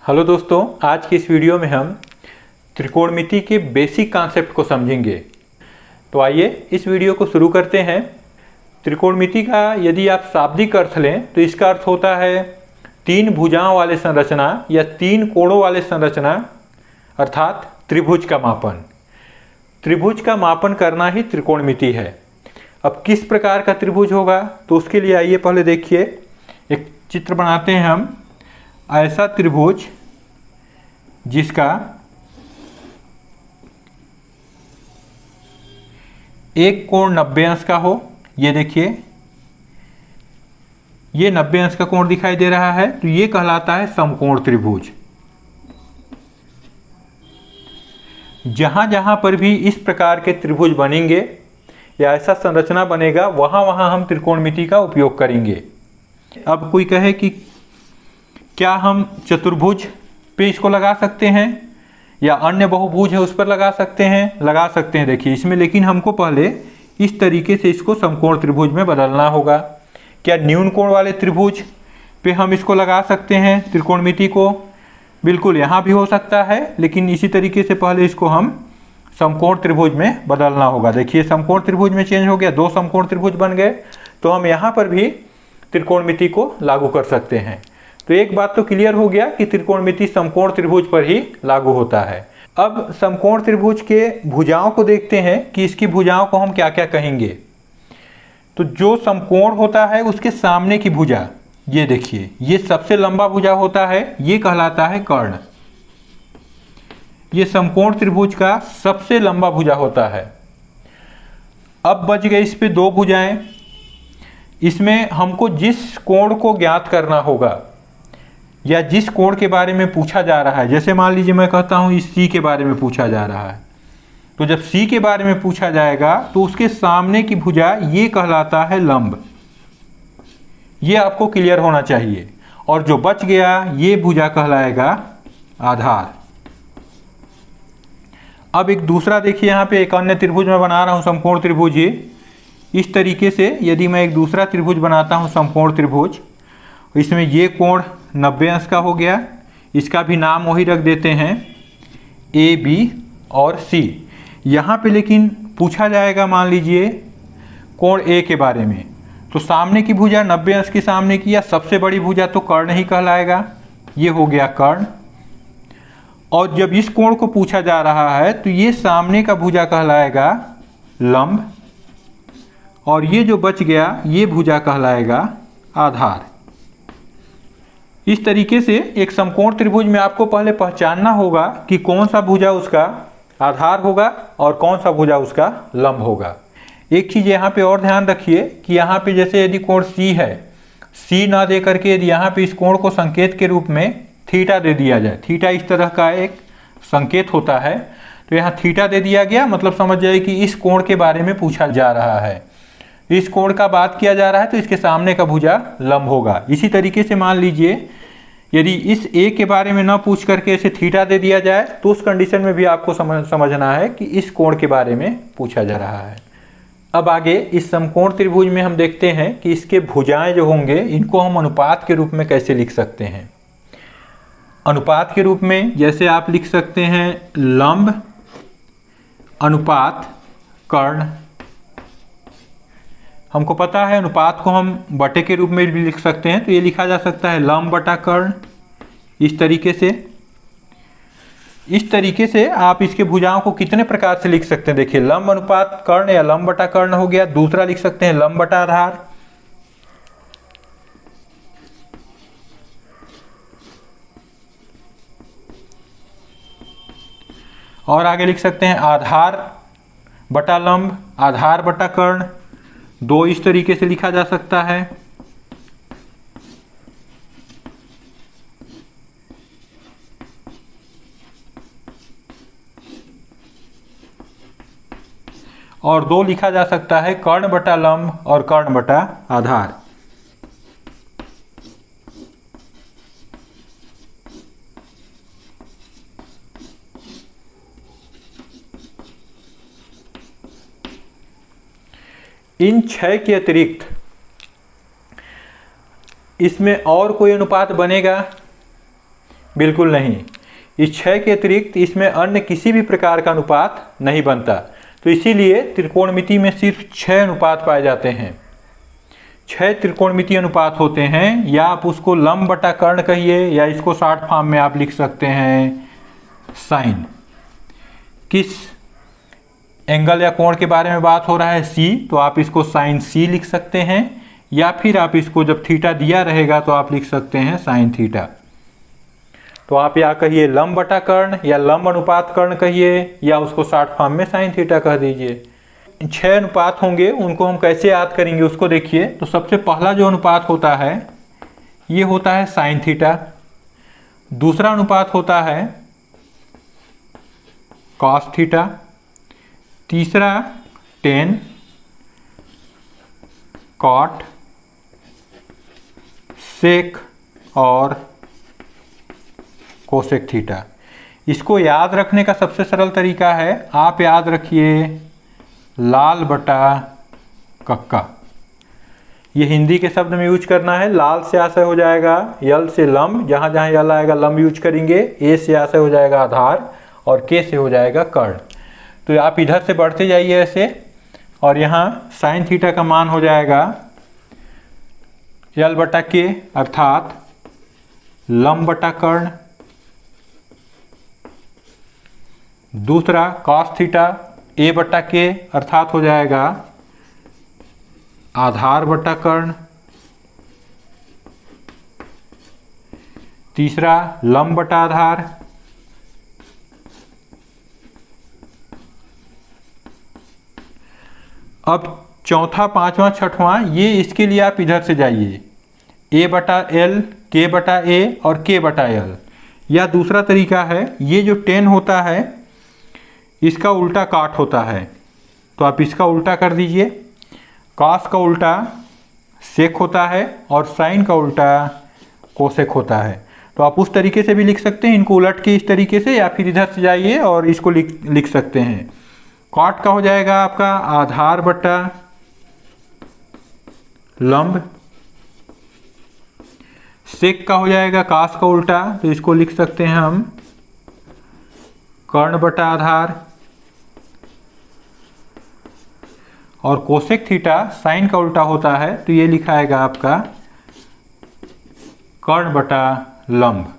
Hello दोस्तों, आज की इस वीडियो में हम त्रिकोणमिति के बेसिक कॉन्सेप्ट को समझेंगे। तो आइए इस वीडियो को शुरू करते हैं। त्रिकोणमिति का यदि आप शाब्दिक अर्थ लें तो इसका अर्थ होता है तीन भुजाओं वाले संरचना या तीन कोणों वाले संरचना, अर्थात त्रिभुज का मापन। त्रिभुज का मापन करना ही त्रिकोणमिति है। अब किस प्रकार का त्रिभुज होगा, तो उसके लिए आइए पहले देखिए, एक चित्र बनाते हैं हम। ऐसा त्रिभुज जिसका एक कोण 90 अंश का हो। ये देखिए, ये 90 अंश का कोण दिखाई दे रहा है, तो ये कहलाता है समकोण त्रिभुज। जहां जहां पर भी इस प्रकार के त्रिभुज बनेंगे या ऐसा संरचना बनेगा, वहां वहां हम त्रिकोणमिति का उपयोग करेंगे। अब कोई कहे कि क्या हम चतुर्भुज पे इसको लगा सकते हैं या अन्य बहुभुज है उस पर लगा सकते हैं। देखिए इसमें, लेकिन हमको पहले इस तरीके से इसको समकोण त्रिभुज में बदलना होगा। क्या न्यून कोण वाले त्रिभुज पे हम इसको लगा सकते हैं त्रिकोणमिति को? बिल्कुल, यहाँ भी हो सकता है, लेकिन इसी तरीके से पहले इसको हम समकोण त्रिभुज में बदलना होगा। देखिए समकोण त्रिभुज में चेंज हो गया, दो समकोण त्रिभुज बन गए, तो हम यहाँ पर भी त्रिकोणमिति को लागू कर सकते हैं। तो एक बात तो क्लियर हो गया कि त्रिकोणमिति समकोण त्रिभुज पर ही लागू होता है। अब समकोण त्रिभुज के भुजाओं को देखते हैं कि इसकी भुजाओं को हम क्या क्या कहेंगे। तो जो समकोण होता है उसके सामने की भुजा, ये देखिए, ये सबसे लंबा भुजा होता है, ये कहलाता है कर्ण। ये समकोण त्रिभुज का सबसे लंबा भुजा होता है। अब बच गए इस पे दो भुजाएं। इसमें हमको जिस कोण को ज्ञात करना होगा या जिस कोण के बारे में पूछा जा रहा है, जैसे मान लीजिए मैं कहता हूं इस सी के बारे में पूछा जा रहा है, तो जब सी के बारे में पूछा जाएगा तो उसके सामने की भुजा ये कहलाता है लंब। ये आपको क्लियर होना चाहिए। और जो बच गया ये भुजा कहलाएगा आधार। अब एक दूसरा देखिए, यहाँ पे एक अन्य त्रिभुज मैं बना रहा हूँ, समकोण त्रिभुज। इस तरीके से यदि मैं एक दूसरा त्रिभुज बनाता हूँ समकोण त्रिभुज, इसमें ये कोण 90 अंश का हो गया, इसका भी नाम वही रख देते हैं ए, बी और सी। यहाँ पे लेकिन पूछा जाएगा मान लीजिए कोण ए के बारे में, तो सामने की भुजा 90 अंश की सामने की या सबसे बड़ी भुजा तो कर्ण ही कहलाएगा। ये हो गया कर्ण। और जब इस कोण को पूछा जा रहा है तो ये सामने का भुजा कहलाएगा लंब, और ये जो बच गया ये भुजा कहलाएगा आधार। इस तरीके से एक समकोण त्रिभुज में आपको पहले पहचानना होगा कि कौन सा भुजा उसका आधार होगा और कौन सा भुजा उसका लंब होगा। एक चीज़ यहाँ पे और ध्यान रखिए कि यहाँ पे जैसे यदि कोण सी है, सी ना दे करके यदि यहाँ पे इस कोण को संकेत के रूप में थीटा दे दिया जाए, थीटा इस तरह का एक संकेत होता है, तो यहाँ थीटा दे दिया गया, मतलब समझ जाए कि इस कोण के बारे में पूछा जा रहा है, इस कोण का बात किया जा रहा है, तो इसके सामने का भुजा लंब होगा। इसी तरीके से मान लीजिए यदि इस ए के बारे में ना पूछ करके इसे थीटा दे दिया जाए, तो उस कंडीशन में भी आपको समझना है कि इस कोण के बारे में पूछा जा रहा है। अब आगे इस समकोण त्रिभुज में हम देखते हैं कि इसके भुजाएं जो होंगे इनको हम अनुपात के रूप में कैसे लिख सकते हैं। अनुपात के रूप में जैसे आप लिख सकते हैं लंब अनुपात कर्ण। हमको पता है अनुपात को हम बटे के रूप में भी लिख सकते हैं, तो ये लिखा जा सकता है लंब बटा कर्ण। इस तरीके से आप इसके भुजाओं को कितने प्रकार से लिख सकते हैं। देखिए लंब अनुपात कर्ण या लंब बटा कर्ण हो गया। दूसरा लिख सकते हैं लंब बटा आधार। और आगे लिख सकते हैं आधार बटा लंब, आधार बटा कर्ण। दो इस तरीके से लिखा जा सकता है। और दो लिखा जा सकता है कर्ण बटा लंब और कर्ण बटा आधार। इन 6 के अतिरिक्त इसमें और कोई अनुपात बनेगा बिल्कुल नहीं। इस 6 के अतिरिक्त इसमें अन्य किसी भी प्रकार का अनुपात नहीं बनता। तो इसीलिए त्रिकोणमिति में सिर्फ 6 अनुपात पाए जाते हैं। 6 त्रिकोणमितीय अनुपात होते हैं, या आप उसको लंब बटा कर्ण कहिए, या इसको शॉर्ट फॉर्म में आप लिख सकते हैं साइन। किस एंगल या कोण के बारे में बात हो रहा है, सी, तो आप इसको साइन सी लिख सकते हैं, या फिर आप इसको जब थीटा दिया रहेगा तो आप लिख सकते हैं साइन थीटा। तो आप या कहिए लंब बटा कर्ण, या लंब अनुपात कर्ण कहिए, या उसको शॉर्ट फॉर्म में साइन थीटा कह दीजिए। 6 अनुपात होंगे, उनको हम कैसे याद करेंगे उसको देखिए। तो सबसे पहला जो अनुपात होता है ये होता है साइन थीटा। दूसरा अनुपात होता है कॉस थीटा। तीसरा टेन, कॉट, सेक और कोसेक थीटा। इसको याद रखने का सबसे सरल तरीका है, आप याद रखिए लाल बटा कक्का। ये हिंदी के शब्द में यूज करना है। लाल से आशय हो जाएगा यल से लंब, जहाँ जहाँ यल आएगा लंब यूज करेंगे। ए से आशय हो जाएगा आधार, और के से हो जाएगा कर्ण। तो आप इधर से बढ़ते जाइए ऐसे, और यहाँ साइन थीटा का मान हो जाएगा यल बटा के, अर्थात लंब बटा कर्ण। दूसरा कॉस थीटा ए बटा के, अर्थात हो जाएगा आधार बटा कर्ण। तीसरा लंब बटा आधार। अब चौथा, पांचवा, छठवां, ये इसके लिए आप इधर से जाइए, ए बटा एल, के बटा ए और के बटा एल। या दूसरा तरीका है, ये जो 10 होता है इसका उल्टा काट होता है, तो आप इसका उल्टा कर दीजिए। कॉस का उल्टा सेक होता है, और साइन का उल्टा कोसेक होता है। तो आप उस तरीके से भी लिख सकते हैं, इनको उलट के इस तरीके से, या फिर इधर से जाइए और इसको लिख सकते हैं। कॉट का हो जाएगा आपका आधार बटा लंब। सेक का हो जाएगा कॉस का उल्टा, तो इसको लिख सकते हैं हम कर्ण बटा आधार। और कोसेक थीटा साइन का उल्टा होता है, तो ये लिखाएगा आपका कर्ण बटा लंब।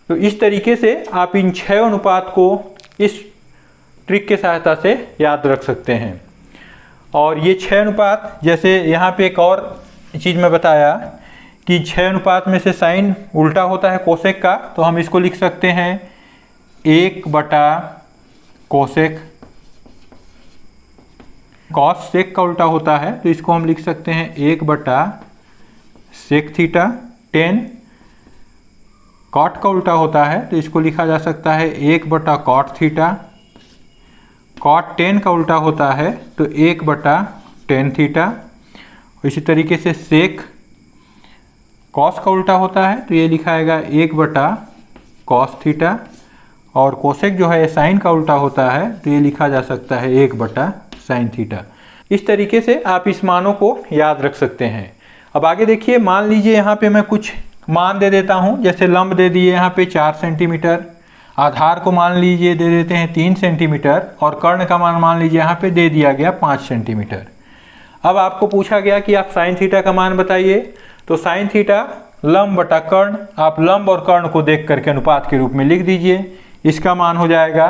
तो इस तरीके से आप इन 6 अनुपात को इस ट्रिक के सहायता से याद रख सकते हैं। और ये 6 अनुपात, जैसे यहाँ पे एक और चीज़ मैं बताया कि 6 अनुपात में से साइन उल्टा होता है कोसेक का, तो हम इसको लिख सकते हैं 1 बटा कोसेक। कॉस सेक का उल्टा होता है, तो इसको हम लिख सकते हैं 1 बटा सेक थीटा। 10 कॉट का उल्टा होता है, तो इसको लिखा जा सकता है 1 बटा कॉट थीटा। कॉट 10 का उल्टा होता है, तो 1 बटा टेन थीटा। इसी तरीके से सेक कॉस का उल्टा होता है, तो ये लिखाएगा 1 बटा कॉस थीटा। और कोसेक जो है साइन का उल्टा होता है, तो ये लिखा जा सकता है 1 बटा साइन थीटा। इस तरीके से आप इस मानों को याद रख सकते हैं। अब आगे देखिए, मान लीजिए यहाँ पे मैं कुछ मान दे देता हूँ, जैसे लंब दे दिए यहाँ पे 4 सेंटीमीटर, आधार को मान लीजिए दे देते हैं 3 सेंटीमीटर, और कर्ण का मान लीजिए यहाँ पे दे दिया गया 5 सेंटीमीटर। अब आपको पूछा गया कि आप साइन थीटा का मान बताइए, तो साइन थीटा लंब बटा कर्ण, आप लंब और कर्ण को देख करके अनुपात के रूप में लिख दीजिए। इसका मान हो जाएगा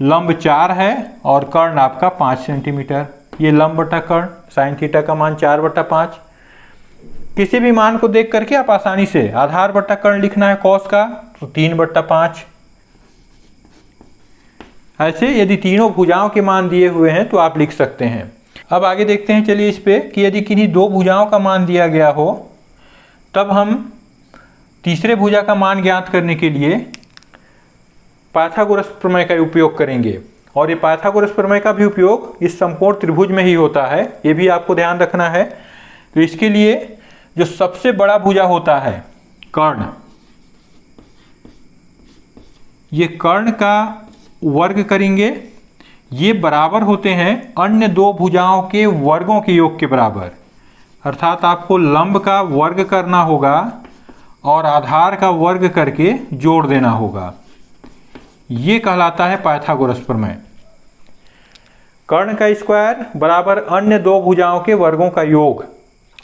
लंब 4 है और कर्ण आपका 5 सेंटीमीटर। ये लंब बटा कर्ण, साइन थीटा का मान 4 बटा 5। किसी भी मान को देख करके आप आसानी से आधार बटा कर्ण लिखना है कॉस का, तो 3 बटा 5। ऐसे यदि तीनों भुजाओं के मान दिए हुए हैं तो आप लिख सकते हैं। अब आगे देखते हैं, चलिए इस पे कि यदि किन्हीं 2 भुजाओं का मान दिया गया हो, तब हम तीसरे भुजा का मान ज्ञात करने के लिए पाइथागोरस प्रमेय का उपयोग करेंगे। और ये पाइथागोरस प्रमेय का भी उपयोग इस समकोण त्रिभुज में ही होता है, ये भी आपको ध्यान रखना है। तो इसके लिए जो सबसे बड़ा भुजा होता है कर्ण, ये कर्ण का वर्ग करेंगे, ये बराबर होते हैं अन्य 2 भुजाओं के वर्गों के योग के बराबर। अर्थात आपको लंब का वर्ग करना होगा और आधार का वर्ग करके जोड़ देना होगा। ये कहलाता है पाइथागोरस प्रमेय। कर्ण का स्क्वायर बराबर अन्य दो भुजाओं के वर्गों का योग,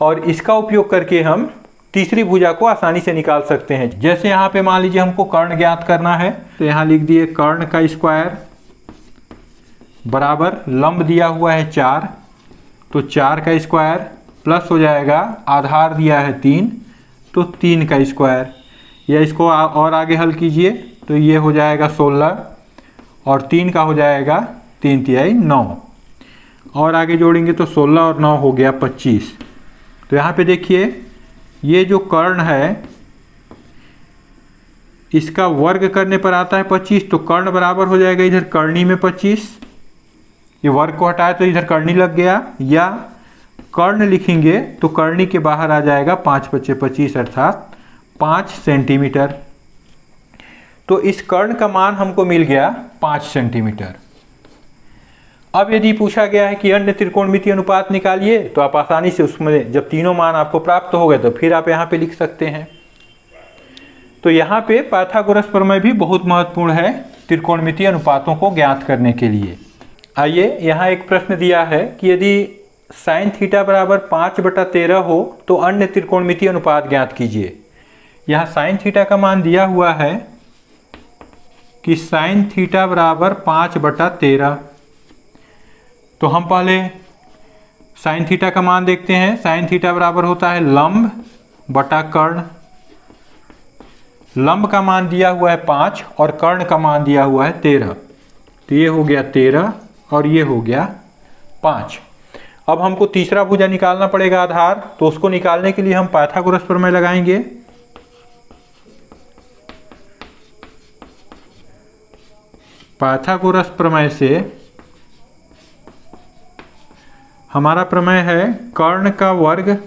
और इसका उपयोग करके हम तीसरी भुजा को आसानी से निकाल सकते हैं। जैसे यहाँ पे मान लीजिए हमको कर्ण ज्ञात करना है, तो यहाँ लिख दिए कर्ण का स्क्वायर बराबर लंब दिया हुआ है 4, तो 4 का स्क्वायर प्लस हो जाएगा आधार दिया है 3, तो 3 का स्क्वायर, या इसको और आगे हल कीजिए तो ये हो जाएगा 16 और 3 का हो जाएगा 3 तिहाई 9, और आगे जोड़ेंगे तो 16 और 9 हो गया 25। तो यहाँ पे देखिए ये जो कर्ण है इसका वर्ग करने पर आता है 25, तो कर्ण बराबर हो जाएगा इधर कर्णी में 25, ये वर्ग को हटाए तो इधर कर्णी लग गया, या कर्ण लिखेंगे तो कर्णी के बाहर आ जाएगा 5 × 5 = 25 अर्थात 5 सेंटीमीटर। तो इस कर्ण का मान हमको मिल गया 5 सेंटीमीटर। अब यदि पूछा गया है कि अन्य त्रिकोणमितीय अनुपात निकालिए, तो आप आसानी से उसमें जब तीनों मान आपको प्राप्त हो गए तो फिर आप यहाँ पे लिख सकते हैं। तो यहाँ पे पाइथागोरस प्रमेय भी बहुत महत्वपूर्ण है त्रिकोणमितीय अनुपातों को ज्ञात करने के लिए। आइए यहाँ एक प्रश्न दिया है कि यदि sin थीटा बराबर 5/13 हो तो अन्य त्रिकोणमितीय अनुपात ज्ञात कीजिए। यहाँ sin थीटा का मान दिया हुआ है कि sin थीटा बराबर 5/13, तो हम पहले sin थीटा का मान देखते हैं। sin थीटा बराबर होता है लंब बटा कर्ण। लंब का मान दिया हुआ है 5 और कर्ण का मान दिया हुआ है 13, तो ये हो गया 13 और ये हो गया 5। अब हमको तीसरा भुजा निकालना पड़ेगा आधार, तो उसको निकालने के लिए हम पाइथागोरस प्रमेय लगाएंगे। पाइथागोरस प्रमेय से हमारा प्रमेय है कर्ण का वर्ग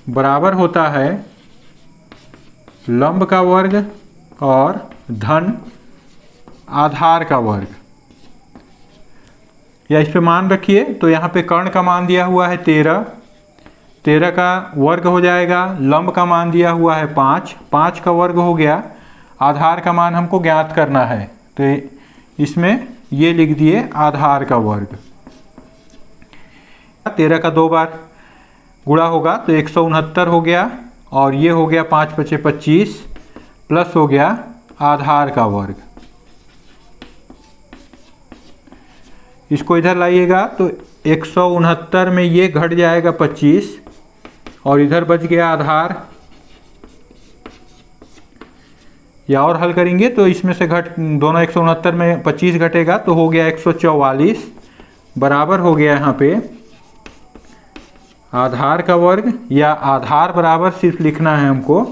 बराबर होता है लंब का वर्ग और धन आधार का वर्ग, या इस पे मान रखिए तो यहाँ पे कर्ण का मान दिया हुआ है 13, 13 का वर्ग हो जाएगा, लंब का मान दिया हुआ है 5, 5 का वर्ग हो गया, आधार का मान हमको ज्ञात करना है, तो इसमें ये लिख दिए आधार का वर्ग। 13 का 2 बार गुणा होगा तो 169 हो गया, और ये हो गया 5 × 5 = 25 प्लस हो गया आधार का वर्ग। इसको इधर लाइएगा तो 169 में ये घट जाएगा 25 और इधर बच गया आधार, या और हल करेंगे तो इसमें से दोनों 169 में 25 घटेगा तो हो गया 144 बराबर हो गया यहाँ पे आधार का वर्ग, या आधार बराबर सिर्फ लिखना है हमको,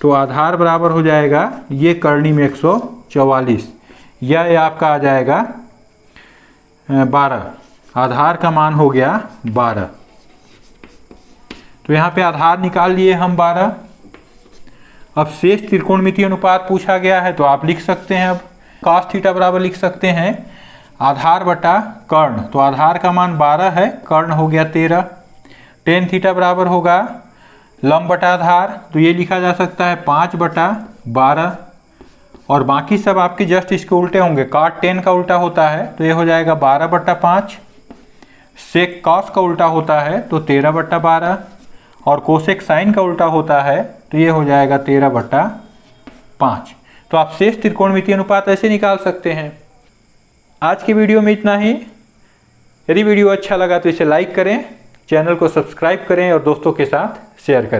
तो आधार बराबर हो जाएगा ये कर्णी में 144, या ये आपका आ जाएगा 12, आधार का मान हो गया 12। तो यहाँ पे आधार निकाल लिए हम 12। अब शेष त्रिकोणमितीय अनुपात पूछा गया है तो आप लिख सकते हैं, अब cos थीटा बराबर लिख सकते हैं आधार बटा कर्ण, तो आधार का मान 12 है, कर्ण हो गया 13। tan थीटा बराबर होगा लंब बटा आधार, तो ये लिखा जा सकता है 5/12, और बाकी सब आपके जस्ट इसके उल्टे होंगे। cot tan का उल्टा होता है तो ये हो जाएगा 12/5, sec cos का उल्टा होता है तो 13/12, और cosec sin का उल्टा होता है तो ये हो जाएगा 13/5। तो आप शेष त्रिकोणमितीय अनुपात ऐसे निकाल सकते हैं। आज की वीडियो में इतना ही। यदि वीडियो अच्छा लगा तो इसे लाइक करें, चैनल को सब्सक्राइब करें और दोस्तों के साथ शेयर करें।